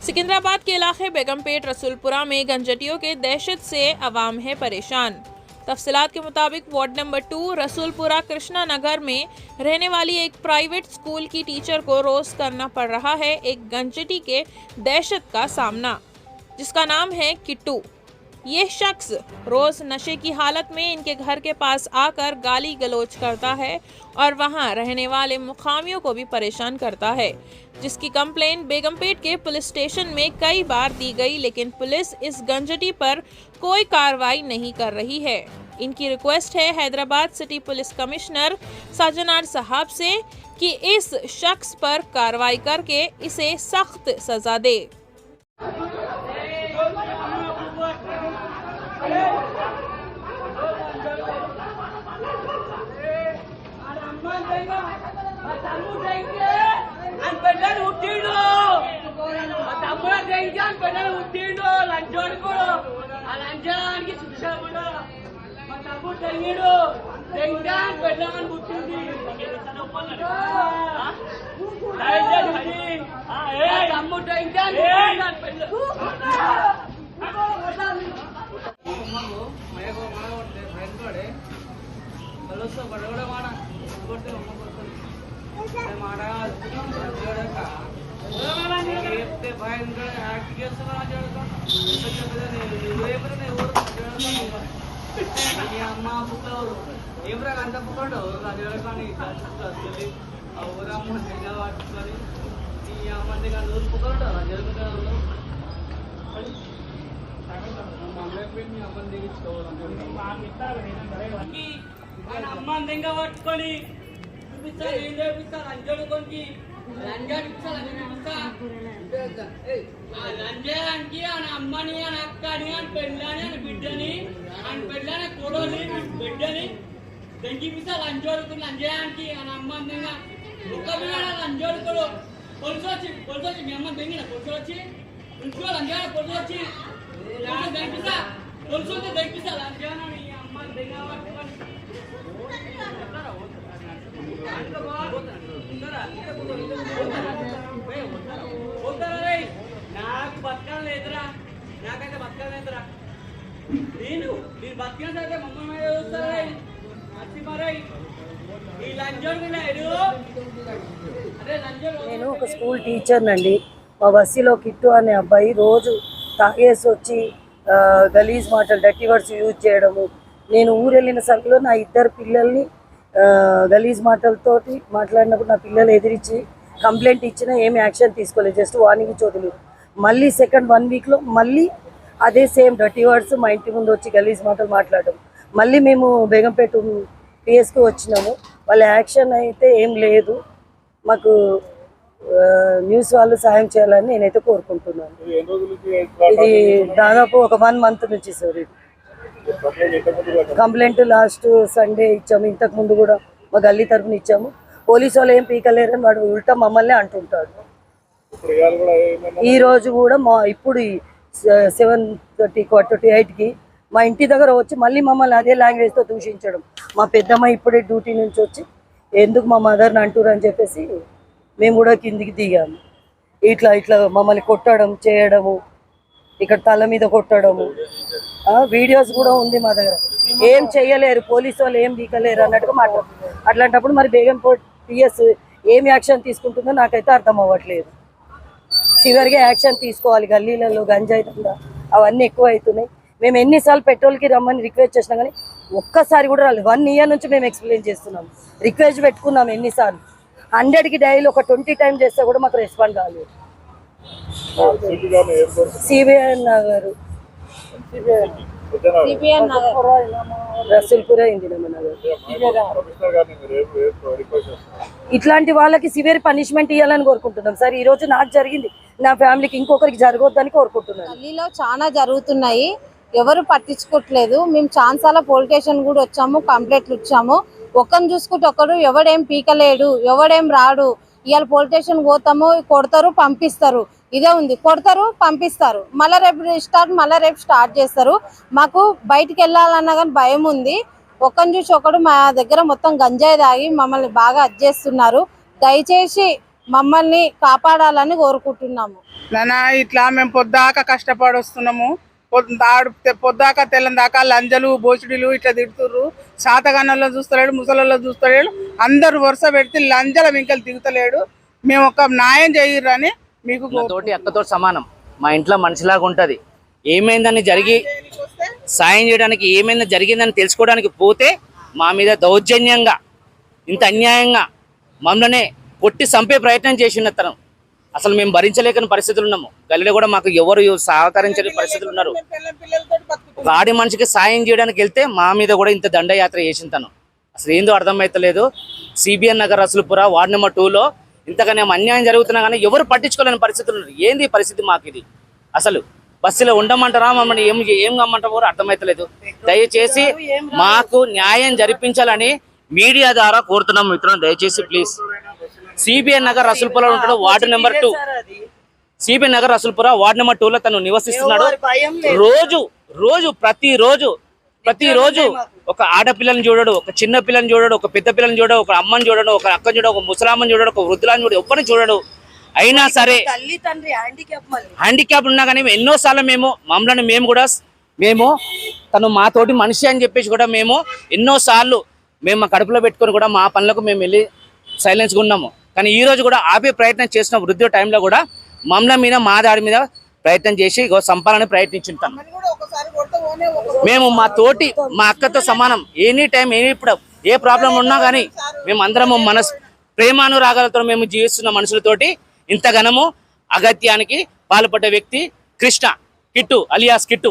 सिकंदराबाद के इलाके बेगमपेट रसूलपुरा में गंजटियों के दहशत से अवाम है परेशान। तफसीलात के मुताबिक वार्ड नंबर 2 रसूलपुरा कृष्णा नगर में रहने वाली एक प्राइवेट स्कूल की टीचर को रोज करना पड़ रहा है एक गंजटी के दहशत का सामना, जिसका नाम है किट्टू। ये शख्स रोज नशे की हालत में इनके घर के पास आकर गाली गलौज करता है और वहां रहने वाले मुकामियों को भी परेशान करता है, जिसकी कंप्लेंट बेगमपेट के पुलिस स्टेशन में कई बार दी गई, लेकिन पुलिस इस गंजटी पर कोई कार्रवाई नहीं कर रही है। इनकी रिक्वेस्ट है हैदराबाद सिटी पुलिस कमिश्नर साजनार साहब से कि इस शख्स पर कार्रवाई करके इसे सख्त सजा दे। నేను ఒక స్కూల్ టీచర్ నండి. మా బస్సులో కిట్టు అనే అబ్బాయి రోజు తాగేసి వచ్చి గలీజ్ మాటలు డర్టీ వర్డ్స్ యూజ్ చేయడము. నేను ఊరెళ్ళిన సమయంలో నా ఇద్దరు పిల్లల్ని గలీజ్ మాటలతోటి మాట్లాడినప్పుడు నా పిల్లలు ఎదిరించి కంప్లైంట్ ఇచ్చినా ఏమి యాక్షన్ తీసుకోలేదు, జస్ట్ వార్నింగ్ చోదులు. మళ్ళీ సెకండ్ 1 వీక్లో మళ్ళీ అదే సేమ్ డర్టీ వర్డ్స్ మా ఇంటి ముందు వచ్చి గలీజ్ మాటలు మాట్లాడడం. మళ్ళీ మేము బేగంపేట పిఎస్కి వచ్చినాము. వాళ్ళ యాక్షన్ అయితే ఏం లేదు. మాకు న్యూస్ వాళ్ళు సాయం చేయాలని నేనైతే కోరుకుంటున్నాను. ఇది దాదాపు ఒక 1 మంత్ నుంచి సార్. ఇది కంప్లైంట్ లాస్ట్ సండే ఇచ్చాము. ఇంతకు ముందు కూడా మా గల్లీ తరఫున ఇచ్చాము. పోలీసు వాళ్ళు ఏం పీకలేరని వాడు ఉల్టా మమ్మల్ని అంటుంటాడు. ఈరోజు కూడా ఇప్పుడు 7:30 8కి మా ఇంటి దగ్గర వచ్చి మళ్ళీ మమ్మల్ని అదే లాంగ్వేజ్తో దూషించడం. మా పెద్దమ్మ ఇప్పుడే డ్యూటీ నుంచి వచ్చి ఎందుకు మా మదర్ని అంటారు అని చెప్పేసి మేము కూడా కిందికి దిగాము. ఇట్లా ఇట్లా మమ్మల్ని కొట్టడం చేయడము, ఇక్కడ తల మీద కొట్టడము, వీడియోస్ కూడా ఉంది మా దగ్గర. ఏం చేయలేరు పోలీసు వాళ్ళు, ఏం పీకలేరు అన్నట్టుగా మాట్లాడుతున్నారు. అట్లాంటప్పుడు మరి బేగంపేట పిఎస్ ఏం యాక్షన్ తీసుకుంటుందో నాకైతే అర్థం అవ్వట్లేదు. సివియర్గా యాక్షన్ తీసుకోవాలి. గల్లీలలో గంజాయి దందా అవన్నీ ఎక్కువ అవుతున్నాయి. మేము ఎన్నిసార్లు పెట్రోల్కి రమ్మని రిక్వెస్ట్ చేసినా కానీ ఒక్కసారి కూడా రాలేదు. 1 ఇయర్ నుంచి మేము ఎక్స్ప్లెయిన్ చేస్తున్నాం, రిక్వెస్ట్ పెట్టుకున్నాం ఎన్నిసార్లు. 100కి డైలీ ఒక 20 టైం చేస్తే కూడా మాకు రెస్పాండ్ కాలేదు. సిబిఎన్ నగర్, రసూల్పురా ఇందిరానగర్. ఇట్లాంటి వాళ్ళకి సివియర్ పనిష్మెంట్ ఇవ్వాలని కోరుకుంటున్నాం సార్. ఈ రోజు నాకు జరిగింది, నా ఫ్యామిలీకి ఇంకొకరికి జరగొద్దని కోరుకుంటున్నాను. ఢిల్లీలో చాలా జరుగుతున్నాయి, ఎవరు పట్టించుకోవట్లేదు. మేము ఛాన్సాల పోలీస్ స్టేషన్ కూడా వచ్చాము, కంప్లైంట్లు ఇచ్చాము. ఒక్కరిని చూసుకుంటే ఒకరు ఎవడేం పీకలేడు, ఎవడేం రాడు. ఇవాళ పోలీస్ స్టేషన్ పోతాము, కొడతారు, పంపిస్తారు. ఇదే ఉంది, కొడతారు, పంపిస్తారు. మళ్ళీ రేపు స్టార్ట్ చేస్తారు. మాకు బయటికి వెళ్ళాలన్నా కానీ భయం ఉంది. ఒక్కరిని చూసి ఒకడు మా దగ్గర మొత్తం గంజాయి తాగి మమ్మల్ని బాగా అడ్జేస్తున్నారు. దయచేసి మమ్మల్ని కాపాడాలని కోరుకుంటున్నాము. నాన్న ఇట్లా మేము పొద్దాక కష్టపడి వస్తున్నాము. పొద్దాక తెల్లందాకా లంజలు బోచుడీలు ఇట్లా తిడుతుర్రు. శాతగానంలో చూస్తలేడు, ముసలలో చూస్తలేడు, అందరు వరుస పెడితే లంజల వెంకలు దిగుతలేడు. మేము ఒక న్యాయం చేయరని మీకు తోటి అక్కతో సమానం. మా ఇంట్లో మనిషిలాగా ఉంటది. ఏమైందని జరిగి సాయం చేయడానికి ఏమైందని జరిగిందని తెలుసుకోవడానికి పోతే మా మీద దౌర్జన్యంగా ఇంత అన్యాయంగా మమ్మల్ని కొట్టి చంపే ప్రయత్నం చేసిన తను. అసలు మేము భరించలేకని పరిస్థితులు ఉన్నాము. గల్లీలో కూడా మాకు ఎవరు సహకరించని పరిస్థితులు ఉన్నారు. వాడి మనిషికి సాయం చేయడానికి వెళ్తే మా మీద కూడా ఇంత దండయాత్ర చేసిన తను. అసలు ఏందో అర్థమవుతలేదు. CBN Nagar Rasoolpura ward number 2లో ఇంతగానే అన్యాయం జరుగుతున్నా కానీ ఎవరు పట్టించుకోలేని పరిస్థితులు ఉన్నారు. ఏంది పరిస్థితి మాకు ఇది? అసలు బస్సులో ఉండమంటారా, మమ్మల్ని ఏం కమ్మంటారో అర్థమవుతలేదు. దయచేసి మాకు న్యాయం జరిపించాలని మీడియా ద్వారా కోరుతున్నాం మిత్రులు. దయచేసి ప్లీజ్. సిబిఎన్ నగర్ రసూల్పుర ఉంటాడు, ward number 2. CBN Nagar Rasoolpura ward number 2లో తను నివసిస్తున్నాడు. రోజు ప్రతిరోజు ఒక ఆడపిల్లని చూడడు, ఒక చిన్న పిల్లని చూడడు, ఒక పెద్ద పిల్లని చూడడు, ఒక అమ్మని చూడడు, ఒక అక్కని చూడడు, ఒక ముసలామ్మని చూడడు, ఒక వృద్ధులని చూడడు, ఎవరిని చూడడు. అయినా సరే హ్యాండిక్యాప్ ఉన్నా కానీ ఎన్నోసార్లు మేము తను మాతోటి మనిషి అని చెప్పేసి కూడా మేము ఎన్నోసార్లు మేము మా కడుపులో పెట్టుకొని కూడా మా పనులకు మేము వెళ్ళి సైలెన్స్గా ఉన్నాము. కానీ ఈ రోజు కూడా ఆపే ప్రయత్నం చేసిన వృద్ధి టైంలో కూడా మమ్మల్ని మీద మా దాడి మీద ప్రయత్నం చేసి సంపాలని ప్రయత్నించుంటాం. మేము మా అక్కతో సమానం. ఎనీ టైం ఇప్పుడు ఏ ప్రాబ్లం ఉన్నా కానీ మేము అందరము ప్రేమానురాగాలతో మేము జీవిస్తున్న మనుషులతోటి ఇంతగానము అగత్యానికి పాల్పడ్డ వ్యక్తి కృష్ణ కిట్టు అలియాస్ కిట్టు.